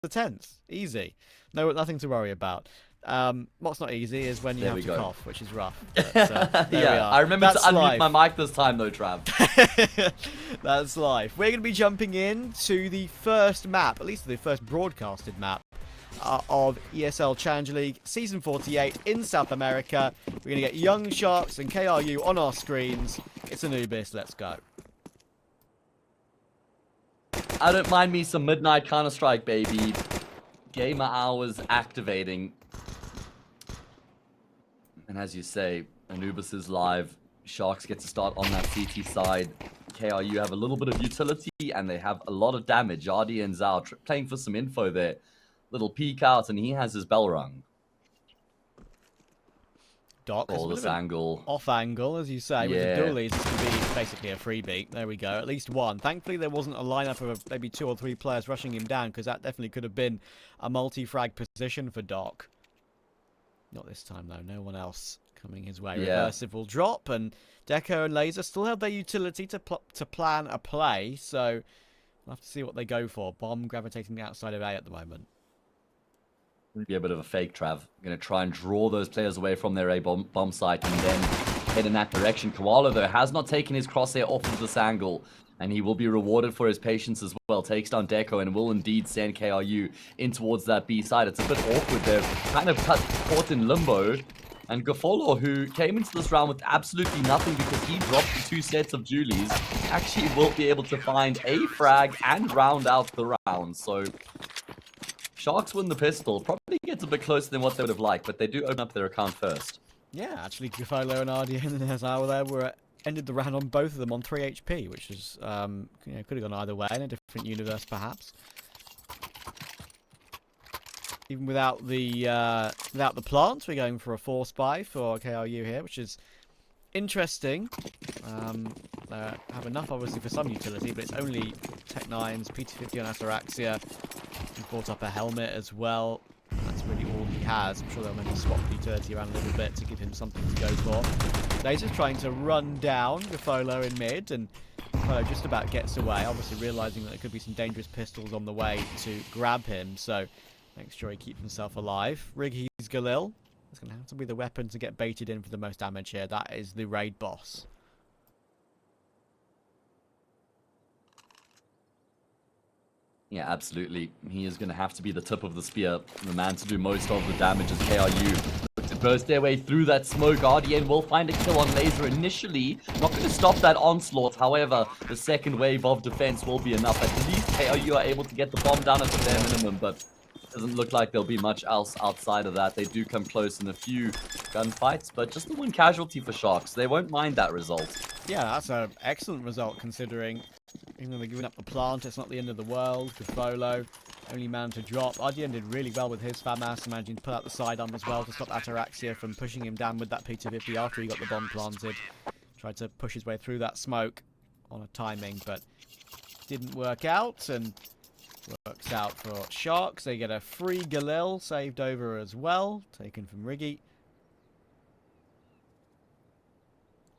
the 10th. Easy. No, nothing to worry about. What's not easy is when you have to cough, which is rough. But, there we Yeah, are. I remember to That's unmute life. my mic this time though, Trav. That's life. We're going to be jumping in to the first map, at least the first broadcasted map, of ESL Challenger League Season 48 in South America. We're going to get Young Sharks and KRU on our screens. It's Anubis. Let's go. I don't mind me some Midnight Counter-Strike, baby. Gamer hours activating. And as you say, Anubis is live. Sharks get to start on that CT side. KRU have a little bit of utility, and they have a lot of damage. RD and Zhao playing for some info there. Little peek out, and he has his bell rung. Doc has a bit of an angle. Off angle, as you say, Yeah. with the dualies. This could be basically a freebie. There we go. At least one. Thankfully, there wasn't a lineup of maybe 2 or 3 players rushing him down, because that definitely could have been a multi-frag position for Doc. Not this time, though. No one else coming his way. Yeah. Reversive will drop, and Deco and Laser still have their utility to plan a play, so we'll have to see what they go for. Bomb gravitating the outside of A at the moment. Be a bit of a fake, Trav. Going to try and draw those players away from their A bomb site and then head in that direction. Koala, though, has not taken his crosshair off of this angle, and he will be rewarded for his patience as well. Takes down Deco and will indeed send KRU in towards that B side. It's a bit awkward. They're kind of caught in limbo. And Gafolo, who came into this round with absolutely nothing because he dropped the 2 sets of Julies, actually will be able to find a frag and round out the round. So Sharks win the pistol. Probably gets a bit closer than what they would have liked, but they do open up their account first. Yeah, actually, Gafolo and RDN and Hazawa there were ended the round on both of them on 3 HP, which is could have gone either way in a different universe, perhaps. Even without the plants, we're going for a force buy for KRU here, which is interesting. They have enough, obviously, for some utility, but it's only Tech 9s, PT50 on Ataraxia. He brought up a helmet as well. That's really all he has. I'm sure they'll maybe swap the utility around a little bit to give him something to go for. Laser's trying to run down Gafolo in mid, and Gafolo just about gets away, obviously realising that there could be some dangerous pistols on the way to grab him, so makes sure he keeps himself alive. Riggy's Galil. It's going to have to be the weapon to get baited in for the most damage here. That is the raid boss. Yeah, absolutely. He is going to have to be the tip of the spear, the man to do most of the damage as KRU look to burst their way through that smoke. RDN will find a kill on Laser initially. Not going to stop that onslaught. However, the second wave of defense will be enough. At least KRU are able to get the bomb down at the bare minimum, but doesn't look like there'll be much else outside of that. They do come close in a few gunfights, but just the one casualty for Sharks. They won't mind that result. Yeah, that's an excellent result considering even though they're giving up the plant, it's not the end of the world. Gafolo, only man to drop. RDN did really well with his FAMAS, managing to pull out the sidearm as well to stop Ataraxia from pushing him down with that P250 after he got the bomb planted. Tried to push his way through that smoke on a timing, but didn't work out, and works out for Sharks. They get a free Galil saved over as well, taken from Riggy.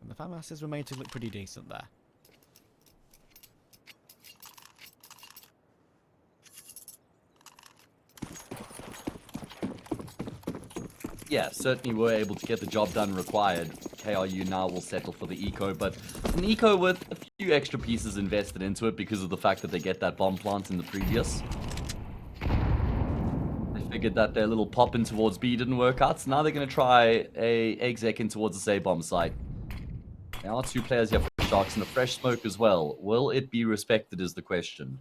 And the FAMASs were made to look pretty decent there. Yeah, certainly were able to get the job done required. KRU now will settle for the eco, but an eco with a few extra pieces invested into it because of the fact that they get that bomb plant in the previous. They figured that their little pop in towards B didn't work out, so now they're going to try a exec in towards the A bomb site. There are 2 players here for Sharks and a fresh smoke as well. Will it be respected is the question.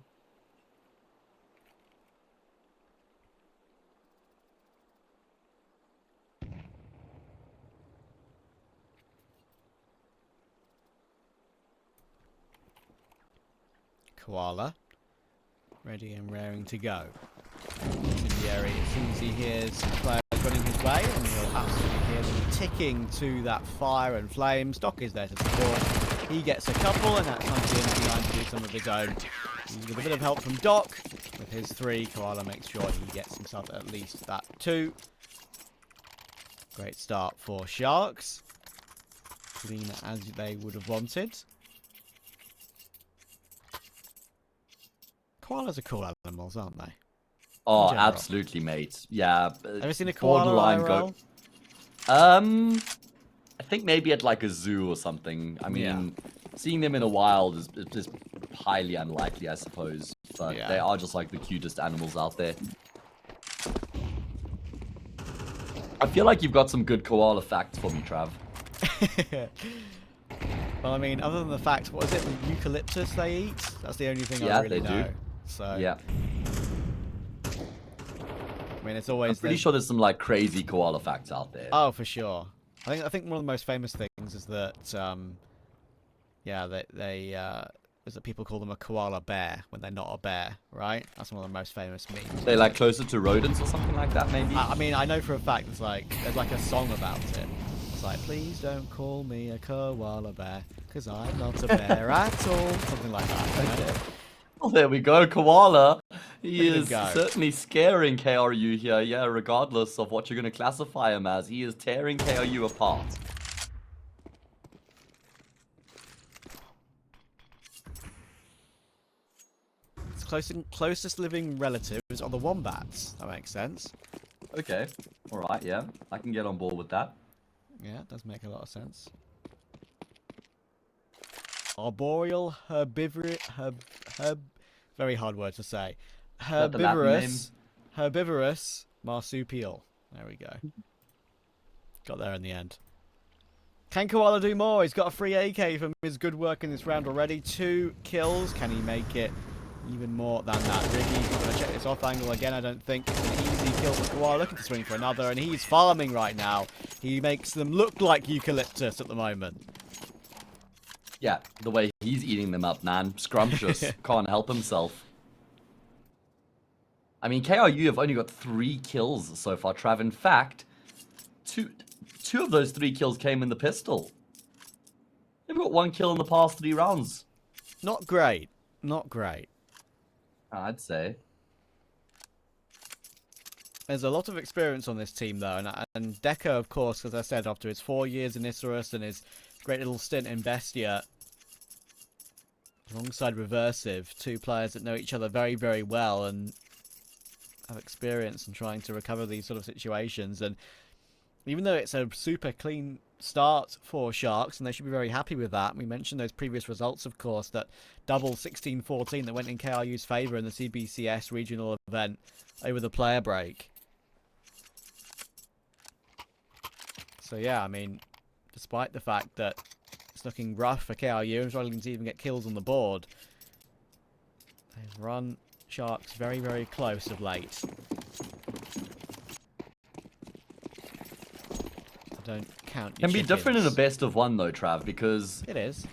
Koala, ready and raring to go. Incendiary, as soon as he hears players running his way, and he'll absolutely hear them ticking to that fire and flames. Doc is there to support. He gets a couple, and that's time for him behind to do some of his own. With a bit of help from Doc, with his 3, Koala makes sure he gets himself at least that 2. Great start for Sharks. Clean as they would have wanted. Koalas are cool animals, aren't they? Oh, general? absolutely, mate. Yeah. Have you seen a koala Borderline IRL? I think maybe at like a zoo or something. I Yeah. mean, seeing them in the wild is highly unlikely, I suppose. But they Yeah. are just like the cutest animals out there. I feel like you've got some good koala facts for me, Trav. Well, I mean, other than the fact, what is it, the eucalyptus they eat? That's the only thing I Yeah, really they know. do. So, Yeah. I mean, it's I'm always pretty sure there's some like crazy koala facts out there. Oh, for sure. I think one of the most famous things is that yeah, is that people call them a koala bear when they're not a bear, right? That's one of the most famous memes. They're like closer to rodents or something like that, maybe. I mean, I know for a fact there's like a song about it. It's like, please don't call me a koala bear, 'cause I'm not a bear at all. Something like that. You know? Okay. Oh, there we go, koala. He Look at him is go. certainly scaring KRU here. Yeah, regardless of what you're going to classify him as, he is tearing KRU apart. Its closest living relatives are the wombats. That makes sense. Okay, all right, yeah, I can get on board with that. Yeah, it does make a lot of sense. Arboreal very hard word to say. That the Latin name? Herbivorous marsupial. There we go. Got there in the end. Can Koala do more? He's got a free AK from his good work in this round already. 2 kills. Can he make it even more than that? Riggy's not going to check this off angle again, I don't think. It's an easy kill for Koala. Looking to swing for another, and he's farming right now. He makes them look like eucalyptus at the moment. Yeah, the way he's eating them up, man. Scrumptious. Can't help himself. I mean, KRU have only got 3 kills so far, Trav. In fact, two of those 3 kills came in the pistol. They've got 1 kill in the past 3 rounds. Not great. Not great. I'd say. There's a lot of experience on this team, though, and Deco, of course, as I said, after his 4 years in Isurus and his great little stint in Bestia, alongside Reversive, 2 players that know each other very, very well and have experience in trying to recover these sort of situations. And even though it's a super clean start for Sharks, and they should be very happy with that, we mentioned those previous results, of course, that double 16-14 that went in KRU's favour in the CBCS regional event over the player break. So yeah, I mean, despite the fact that it's looking rough for KRU and struggling to even get kills on the board, they've run Sharks very, very close of late. I don't count your Can be chickens. different in a best of 1 though, Trav, because It is.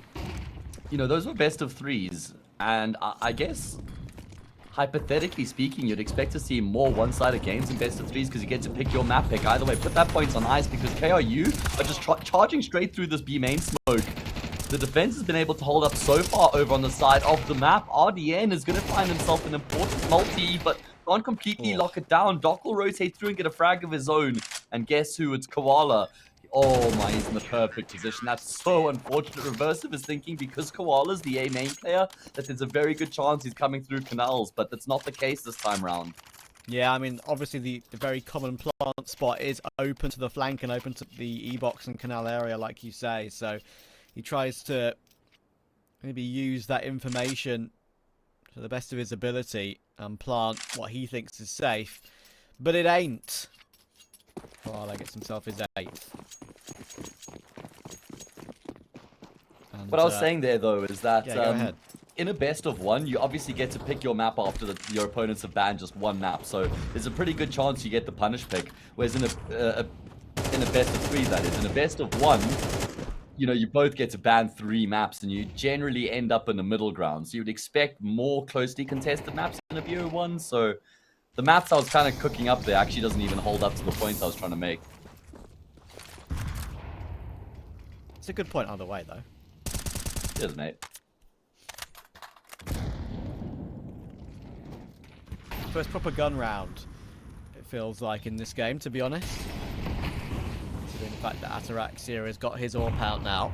you know those were best of 3s, and I guess hypothetically speaking, you'd expect to see more one-sided games in best of 3s because you get to pick your map pick. Either way, put that points on ice because KRU are just charging straight through this B main smoke. The defense has been able to hold up so far over on the side of the map. RDN is going to find himself an important multi, but can't completely lock it down. Doc will rotate through and get a frag of his own. And guess who? It's Koala. Oh my, he's in the perfect position. That's so unfortunate. Reversive is thinking because Koala's the A main player that there's a very good chance he's coming through canals, but that's not the case this time around. Yeah, I mean, obviously the very common plant spot is open to the flank and open to the E-box and canal area, like you say. So he tries to maybe use that information to the best of his ability and plant what he thinks is safe. But it ain't. Koala gets himself his 8th. And, what I was saying there, though, is that yeah, go ahead. In a best of 1, you obviously get to pick your map after your opponents have banned just 1 map. So there's a pretty good chance you get the punish pick. Whereas in a best of 3, that is, in a best of 1, you know, you both get to ban 3 maps, and you generally end up in the middle ground. So you would expect more closely contested maps in a BO1. So the maps I was kind of cooking up there actually doesn't even hold up to the points I was trying to make. It's a good point either way, though. Cheers, mate. First proper gun round, it feels like, in this game, to be honest. Considering the fact that Ataraxia has got his AWP out now.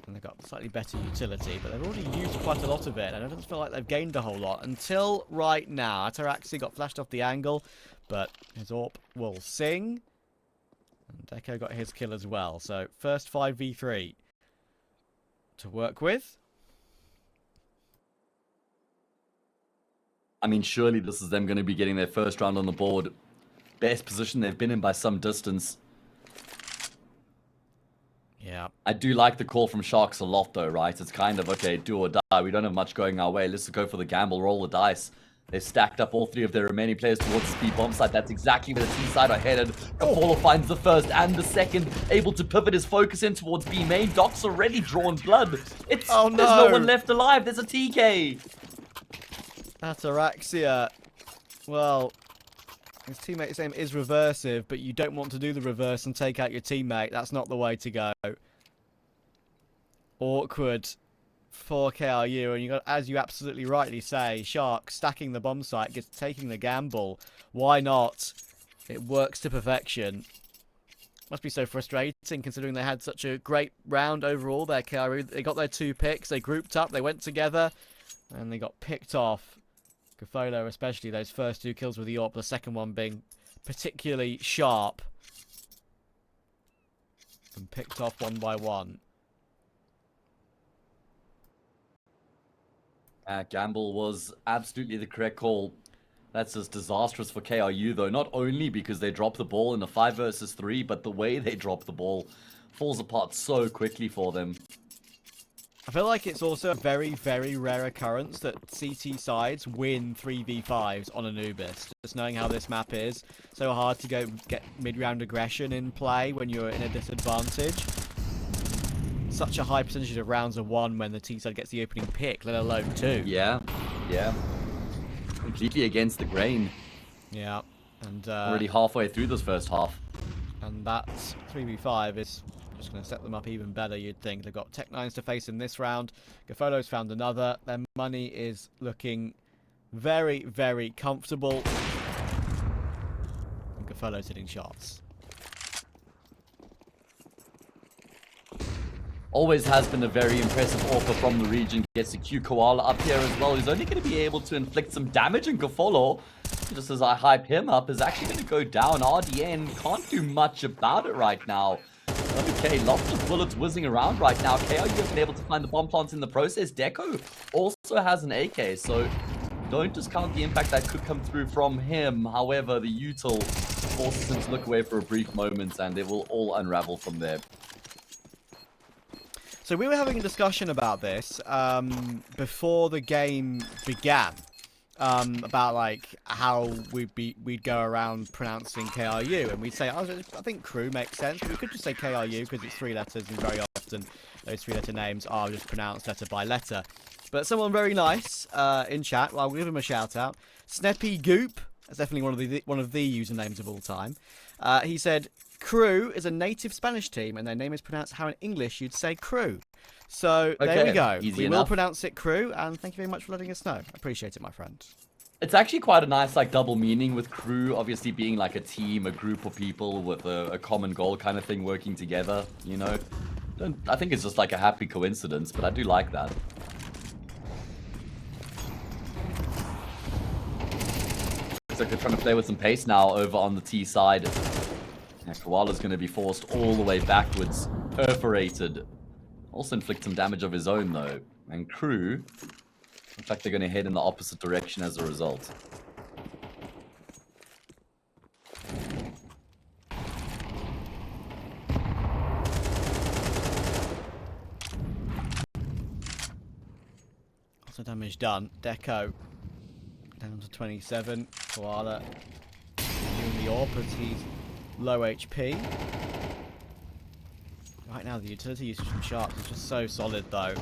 And they've got slightly better utility, but they've already used quite a lot of it, and it doesn't feel like they've gained a whole lot until right now. Ataraxi got flashed off the angle, but his AWP will sing. And Deco got his kill as well. So first 5v3 to work with. I mean, surely this is them going to be getting their first round on the board. Best position they've been in by some distance. Yeah. I do like the call from Sharks a lot, though, right? It's kind of, okay, do or die. We don't have much going our way. Let's just go for the gamble, roll the dice. They've stacked up all three of their remaining players towards the speed bomb site. That's exactly where the T side are headed. Apollo finds the first and the second, able to pivot his focus in towards B main. Doc's already drawn blood. There's no one left alive. There's a TK. Ataraxia. Well, his teammate's name is reversive, but you don't want to do the reverse and take out your teammate. That's not the way to go. Awkward for KRU, and you got, as you absolutely rightly say, Shark stacking the bomb site, taking the gamble. Why not? It works to perfection. Must be so frustrating considering they had such a great round overall there, KRU. They got their 2 picks, they grouped up, they went together, and they got picked off. Gafolo especially, those first 2 kills with the AWP, the second one being particularly sharp. And picked off one by one. Gamble was absolutely the correct call. That's just disastrous for KRU, though. Not only because they drop the ball in a 5 versus 3, but the way they drop the ball falls apart so quickly for them. I feel like it's also a very, very rare occurrence that CT sides win 3v5s on Anubis. Just knowing how this map is, so hard to get mid-round aggression in play when you're in a disadvantage. Such a high percentage of rounds are won when the T side gets the opening pick, let alone 2. Yeah. Completely against the grain. Yeah, and already halfway through this first half. And that 3v5 is just going to set them up even better, you'd think. They've got Tech9s to face in this round. Gafolo's found another. Their money is looking very, very comfortable. And Gafolo's hitting shots. Always has been a very impressive offer from the region. Gets a Q Koala up here as well. He's only going to be able to inflict some damage, and Gafolo, just as I hype him up, is actually going to go down. RDN can't do much about it right now. Okay, lots of bullets whizzing around right now. KRU have been able to find the bomb plants in the process. Deco also has an AK, so don't discount the impact that could come through from him. However, the util forces him to look away for a brief moment, and they will all unravel from there. So we were having a discussion about this before the game began, about like how we'd go around pronouncing KRU, and we'd say, I think crew makes sense, but we could just say KRU because it's 3 letters, and very often those 3-letter names are just pronounced letter by letter. But someone very nice in chat, well, I'll give him a shout out, Sneppy Goop, that's definitely one of the usernames of all time. He said, Crew is a native Spanish team, and their name is pronounced how in English you'd say crew. So there we go. We will pronounce it crew, and thank you very much for letting us know. I appreciate it, my friend. It's actually quite a nice like double meaning with crew, obviously being like a team, a group of people with a common goal kind of thing working together, you know. I think it's just like a happy coincidence, but I do like that. Looks like they're trying to play with some pace now over on the T side. Yeah, Koala's going to be forced all the way backwards, perforated. Also inflict some damage of his own though. And crew, looks like they're going to head in the opposite direction as a result. Lots of damage done. Deco down to 27. Koala doing the AWP as he's low HP. Right now the utility usage from Sharks is just so solid though.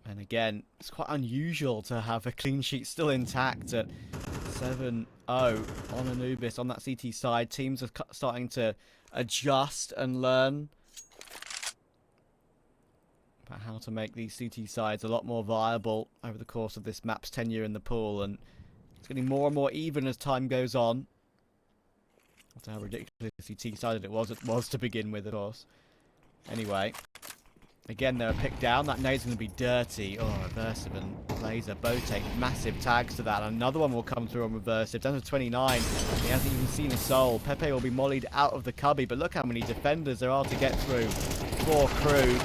And again, it's quite unusual to have a clean sheet still intact at 7-0 on Anubis on that CT side. Teams are starting to adjust and learn about how to make these CT sides a lot more viable over the course of this map's tenure in the pool, and it's getting more and more even as time goes on. That's how ridiculously T-sided it was to begin with, of course. Anyway, Again, they're picked down. That nade's going to be dirty. Oh, Reversive and Laser both take massive tags to that. Another one will come through on Reversive. Down to 29. He hasn't even seen a soul. Pepe will be mollied out of the cubby, but look how many defenders there are to get through for Crew.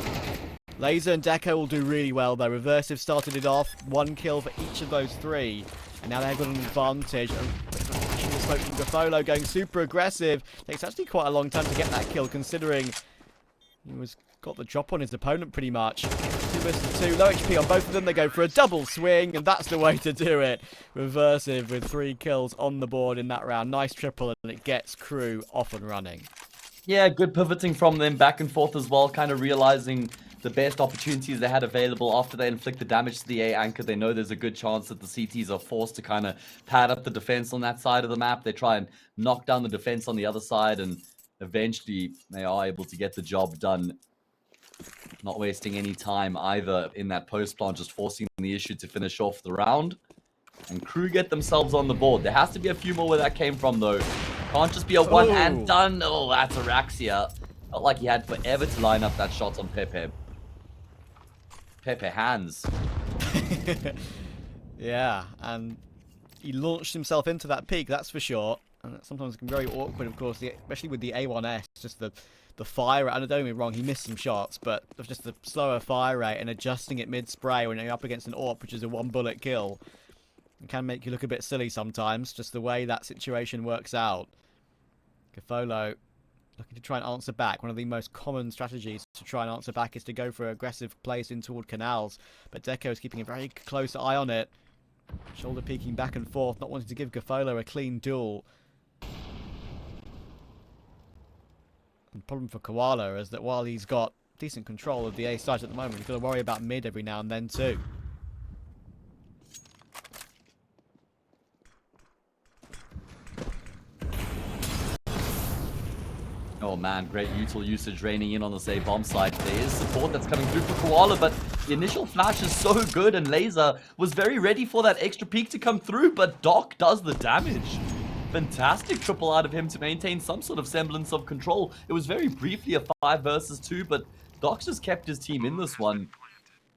Laser and Deco will do really well, though. Reversive started it off. 1 kill for each of those 3. And now they've got an advantage. The smoke from Gafolo going super aggressive. Takes actually quite a long time to get that kill, considering he got the drop on his opponent pretty much. 2 versus 2, low HP on both of them. They go for a double swing, and that's the way to do it. Reversive with 3 kills on the board in that round. Nice triple, and it gets Crew off and running. Yeah, good pivoting from them back and forth as well, kind of realizing the best opportunities they had available after they inflict the damage to the A anchor. They know there's a good chance that the CTs are forced to kind of pad up the defense on that side of the map. They try and knock down the defense on the other side, and eventually they are able to get the job done. Not wasting any time either in that post plant, just forcing the issue to finish off the round. And Crew get themselves on the board. There has to be a few more where that came from, though. Can't just be a one and done. Oh, that's Araxia. Felt like he had forever to line up that shot on Pepe. Pepe hands. Yeah, and he launched himself into that peak, that's for sure. And that sometimes can be very awkward, of course, especially with the A1S, just the fire rate. And don't get me wrong, he missed some shots, but just the slower fire rate and adjusting it mid-spray when you're up against an AWP, which is a 1-bullet kill, it can make you look a bit silly sometimes, just the way that situation works out. Gafolo looking to try and answer back. One of the most common strategies to try and answer back is to go for aggressive plays in toward canals, but Deco is keeping a very close eye on it. Shoulder peeking back and forth, not wanting to give Gafolo a clean duel. The problem for Koala is that while he's got decent control of the A side at the moment, he's got to worry about mid every now and then too. Oh man, great util usage raining in on the save bomb site. There is support that's coming through for Koala, but the initial flash is so good, and Laser was very ready for that extra peek to come through, but Doc does the damage. Fantastic triple out of him to maintain some sort of semblance of control. It was very briefly a 5 versus 2, but Doc's just kept his team in this one.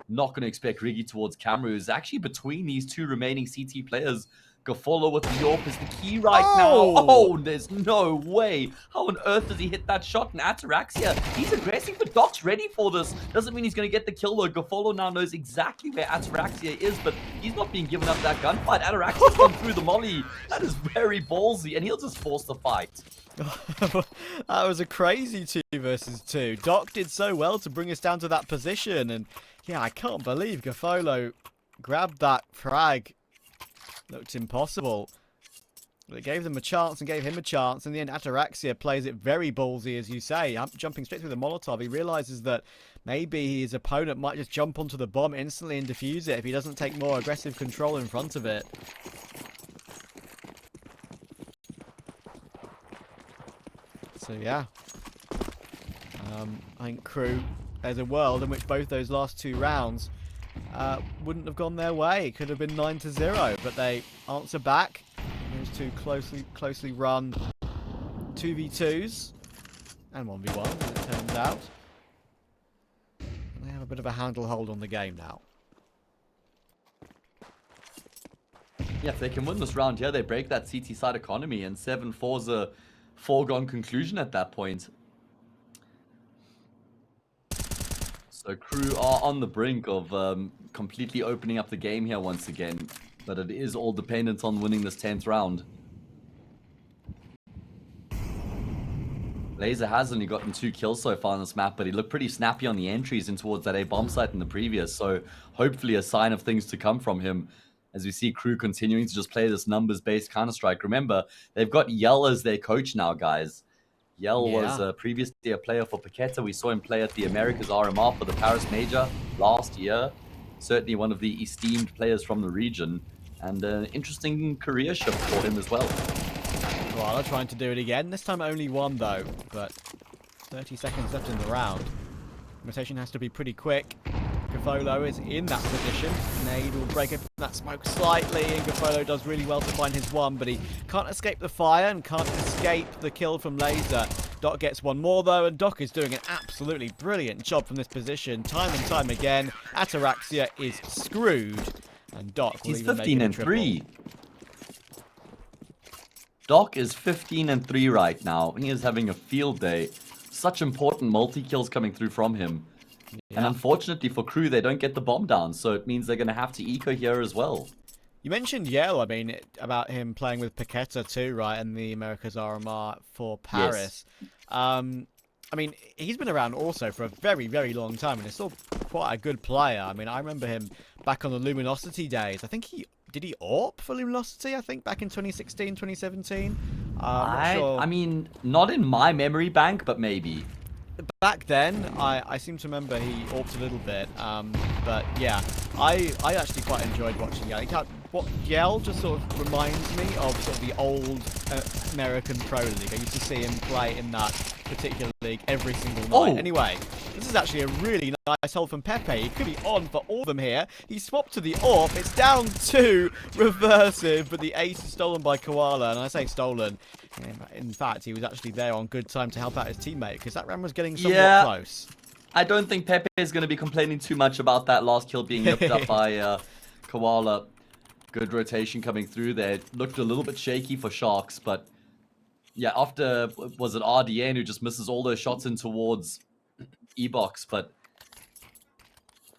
Not going to expect Riggy towards camera, who's actually between these 2 remaining CT players. Gafolo with the AWP is the key right now. Oh, there's no way. How on earth does he hit that shot? And Ataraxia, he's aggressive, but Doc's ready for this. Doesn't mean he's going to get the kill, though. Gafolo now knows exactly where Ataraxia is, but he's not being given up that gunfight. Ataraxia's gone through the molly. That is very ballsy, and he'll just force the fight. That was a crazy 2 versus 2. Doc did so well to bring us down to that position, and yeah, I can't believe Gafolo grabbed that frag. Looked impossible. But it gave them a chance and gave him a chance. In the end, Ataraxia plays it very ballsy, as you say. Jumping straight through the Molotov, he realizes that maybe his opponent might just jump onto the bomb instantly and defuse it if he doesn't take more aggressive control in front of it. So, yeah. I think Crew, there's a world in which both those last 2 rounds wouldn't have gone their way. It could have been 9-0, but they answer back. Those 2 closely run 2v2s and 1v1, as it turns out. And they have a bit of a handle hold on the game now. Yeah, if they can win this round here, they break that CT side economy, and 7-4's a foregone conclusion at that point. So Crew are on the brink of completely opening up the game here once again, but it is all dependent on winning this 10th round. Laser has only gotten 2 kills so far on this map, but he looked pretty snappy on the entries in towards that A bomb site in the previous, so hopefully a sign of things to come from him as we see Crew continuing to just play this numbers-based Counter-Strike. Remember, they've got Yell as their coach now, guys. Yell was previously a player for Paqueta. We saw him play at the Americas RMR for the Paris Major last year. Certainly one of the esteemed players from the region, and an interesting career shift for him as well. Koala trying to do it again. This time only 1 though, but 30 seconds left in the round. Rotation has to be pretty quick. Gafolo is in that position. Nade will break up that smoke slightly, and Gafolo does really well to find his 1, but he can't escape the fire and can't escape the kill from Laser. Doc gets one more, though, and Doc is doing an absolutely brilliant job from this position. Time and time again, Ataraxia is screwed. And Doc will He's even 15 make it and a triple. 3. Doc is 15 and 3 right now. He is having a field day. Such important multi-kills coming through from him. Yeah. And unfortunately for Crew, they don't get the bomb down, so it means they're going to have to eco here as well. You mentioned Yale, I mean, about him playing with Paqueta too, right, in the Americas RMR for Paris. Yes. I mean, he's been around also for a very, very long time, and he's still quite a good player. I mean, I remember him back on the Luminosity days. I think did he AWP for Luminosity, I think, back in 2016, 2017? Not sure. I mean, not in my memory bank, but maybe. Back then, I seem to remember he AWP'd a little bit, but yeah, I actually quite enjoyed watching Yale. What Yale just sort of reminds me of sort of the old American Pro League. I used to see him play in that particular league every single night. Oh. Anyway, this is actually a really nice hold from Pepe. He could be on for all of them here. He swapped to the AWP. It's down to reversive, but the ace is stolen by Koala. And I say stolen. In fact, he was actually there on good time to help out his teammate because that round was getting somewhat close. I don't think Pepe is going to be complaining too much about that last kill being nipped up by Koala. Good rotation coming through there. Looked a little bit shaky for Sharks, but yeah, after, was it RDN who just misses all those shots in towards E-Box, but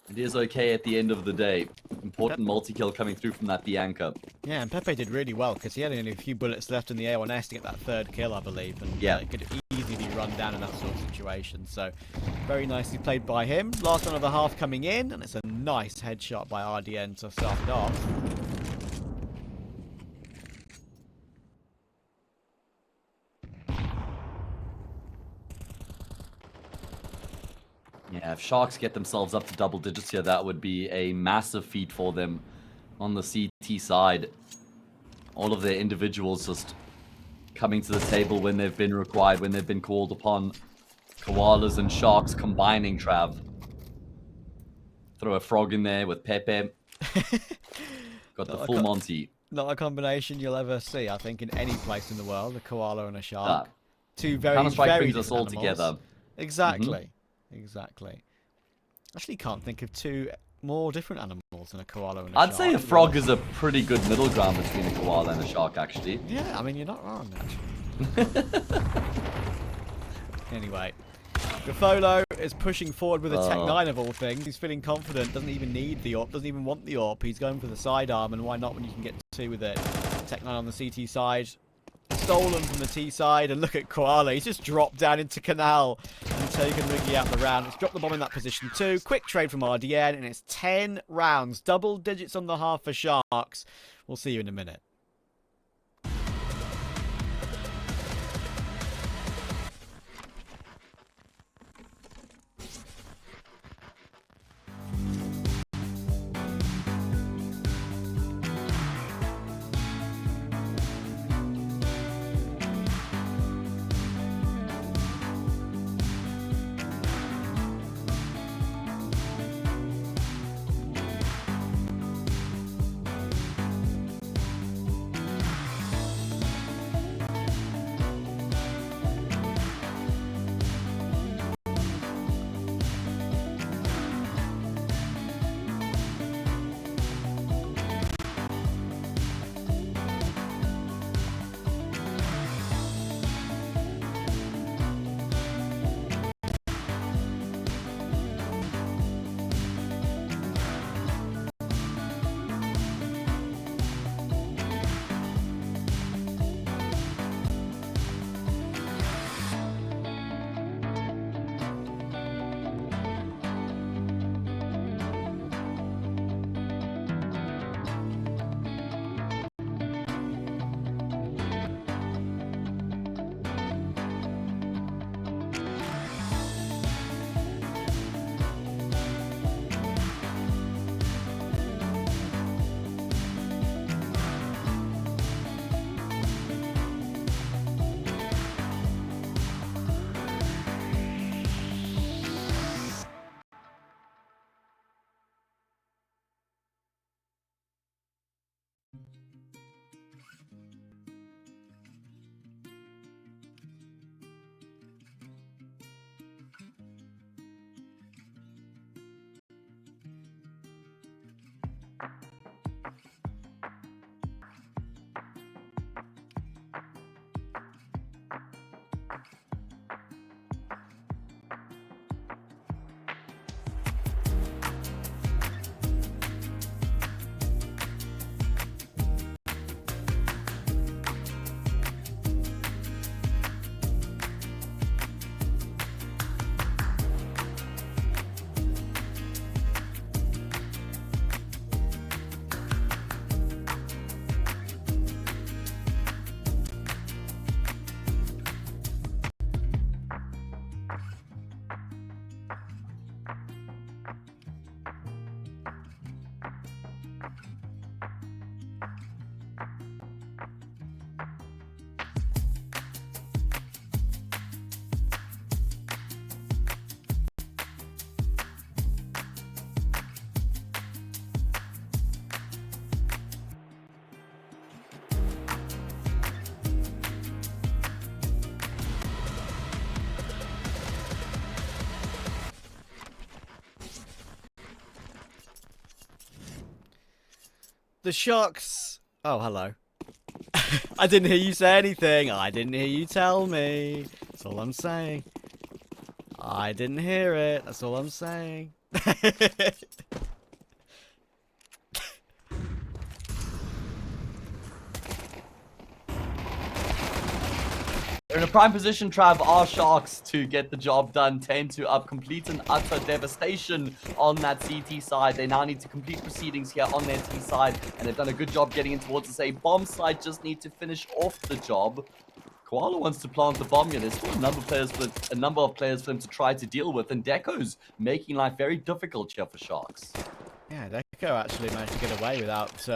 it is okay at the end of the day. Important multi-kill coming through from that Bianca. Yeah, and Pepe did really well because he had only a few bullets left in the A1S to get that third kill, I believe, and yeah, it could easily be run down in that sort of situation. So, very nicely played by him. Last one of the half coming in, and it's a nice headshot by RDN to start it off. Yeah, if Sharks get themselves up to double digits here, that would be a massive feat for them on the CT side. All of their individuals just coming to the table when they've been required, when they've been called upon. Koalas and Sharks combining, Trav. Throw a frog in there with Pepe. Got the full Monty. Not a combination you'll ever see, I think, in any place in the world, a koala and a shark. Two very, Counter-Strike very brings us all animals. together. Exactly. Exactly. Actually can't think of two more different animals than a koala and a shark. I'd say a frog is a pretty good middle ground between a koala and a shark, actually. Yeah, I mean, you're not wrong, actually. Anyway, Gafolo is pushing forward with a Tech 9 of all things. He's feeling confident, doesn't even need the AWP, doesn't even want the AWP. He's going for the sidearm, and why not when you can get two with it? Tech 9 on the CT side. Stolen from the T side, and look at Koala. He's just dropped down into Canal and taken Ricky out the round. He's dropped the bomb in that position too. Quick trade from RDN, and it's 10 rounds. Double digits on the half for Sharks. We'll see you in a minute. The Sharks... Oh, hello. I didn't hear you say anything. I didn't hear you tell me. That's all I'm saying. I didn't hear it. That's all I'm saying. They're in a prime position, Trav. Our Sharks to get the job done. 10 to up. Complete and utter devastation on that CT side. They now need to complete proceedings here on their T side. And they've done a good job getting in towards the A bomb side. Just need to finish off the job. Koala wants to plant the bomb here. There's still a number of players for them to try to deal with. And Deco's making life very difficult here for Sharks. Yeah, Deco actually managed to get away without...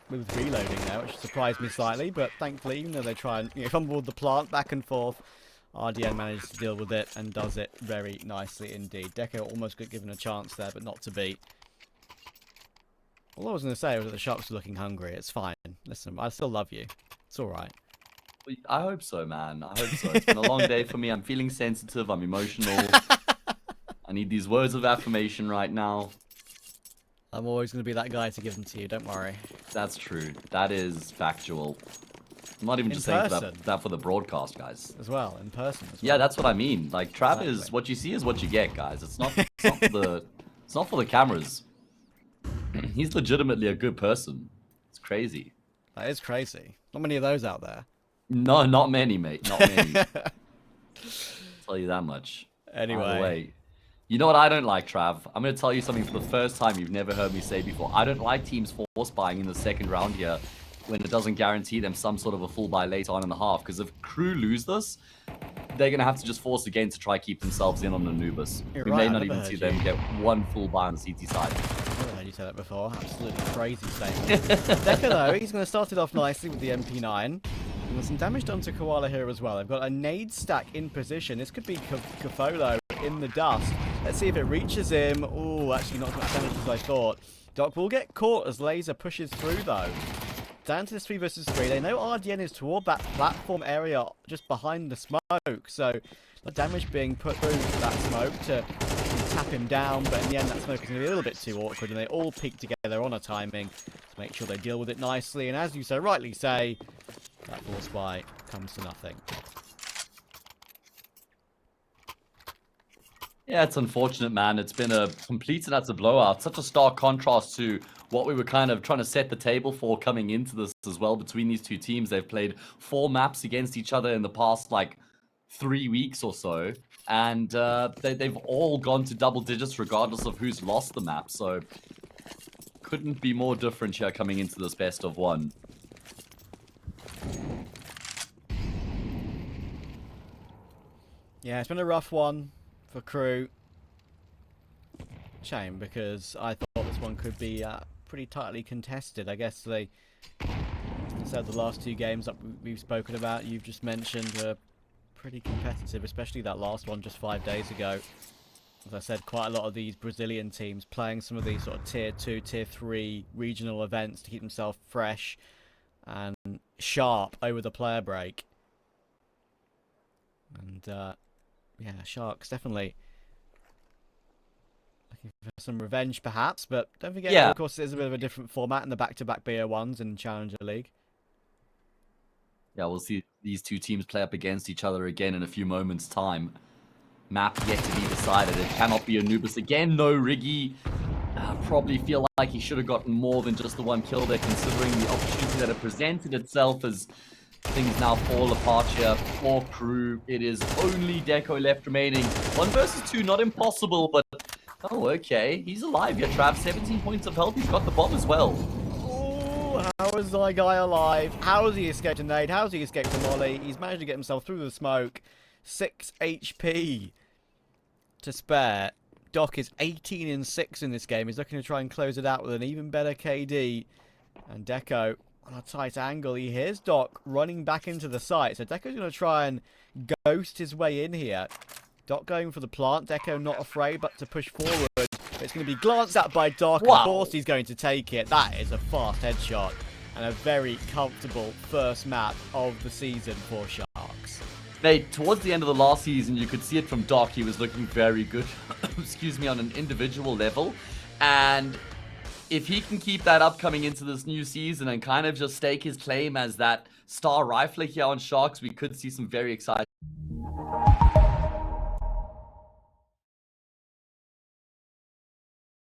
with reloading there, which surprised me slightly, but thankfully, even though they try and fumble the plant back and forth, RDN manages to deal with it and does it very nicely indeed. Deco almost got given a chance there, but not to beat. All I was going to say was that the Sharks were looking hungry. It's fine. Listen, I still love you. It's alright. I hope so, man. I hope so. It's been a long day for me. I'm feeling sensitive. I'm emotional. I need these words of affirmation right now. I'm always going to be that guy to give them to you, don't worry. That's true. That is factual. I'm not even just saying that for the broadcast, guys. As well, in person as well. Yeah, that's what I mean. Like, Trav is, what you see is what you get, guys. It's not for the cameras. He's legitimately a good person. It's crazy. That is crazy. Not many of those out there. No, not many, mate. Not many. I'll tell you that much. Anyway. By the way, you know what I don't like, Trav? I'm going to tell you something for the first time you've never heard me say before. I don't like teams force buying in the second round here when it doesn't guarantee them some sort of a full buy later on in the half. Because if Crew lose this, they're going to have to just force again to try keep themselves in on Anubis. We may not even see them get one full buy on the CT side. I've never heard you say that before. Absolutely crazy statement. Deco, though, he's going to start it off nicely with the MP9. And there's some damage done to Koala here as well. They've got a nade stack in position. This could be Kafolo in the dust. Let's see if it reaches him. Oh, actually not as much damage as I thought. Doc will get caught as Laser pushes through, though. Down to this 3 versus 3. They know RDN is toward that platform area just behind the smoke. So the damage being put through that smoke to tap him down. But in the end, that smoke is going to be a little bit too awkward. And they all peek together on a timing to make sure they deal with it nicely. And as you so rightly say, that force buy comes to nothing. Yeah, it's unfortunate, man. It's been a complete and utter blowout. Such a stark contrast to what we were kind of trying to set the table for coming into this as well between these two teams. They've played 4 maps against each other in the past, like, 3 weeks or so. And they've all gone to double digits regardless of who's lost the map. So, couldn't be more different here coming into this best of 1. Yeah, it's been a rough one for Crew. Shame, because I thought this one could be pretty tightly contested. I guess they said the last 2 games that we've spoken about, you've just mentioned, were pretty competitive, especially that last one just 5 days ago. As I said, quite a lot of these Brazilian teams playing some of these sort of tier 2, tier 3 regional events to keep themselves fresh and sharp over the player break. And yeah, Sharks definitely looking for some revenge, perhaps. But don't forget, Yeah. of course, it is a bit of a different format in the back-to-back BO1s in Challenger League. Yeah, we'll see these two teams play up against each other again in a few moments' time. Map yet to be decided. It cannot be Anubis again. No, Riggy. Probably feel like he should have gotten more than just the one kill there, considering the opportunity that it presented itself as things now fall apart here for Crew. It is only Deco left remaining. 1 versus 2, not impossible, but... Oh, okay. He's alive here, Trav. 17 points of health. He's got the bomb as well. Oh, how is my guy alive? How has he escaped a nade? How has he escaped a molly? He's managed to get himself through the smoke. 6 HP to spare. Doc is 18-6 in this game. He's looking to try and close it out with an even better KD. And Deco on a tight angle. He hears Doc running back into the site. So Deco's going to try and ghost his way in here. Doc going for the plant. Deco not afraid but to push forward. But it's going to be glanced at by Doc. Wow. Of course he's going to take it. That is a fast headshot. And a very comfortable first map of the season for Sharks. Mate, towards the end of the last season, you could see it from Doc. He was looking very good, excuse me, on an individual level. And if he can keep that up coming into this new season and kind of just stake his claim as that star rifler here on Sharks, we could see some very exciting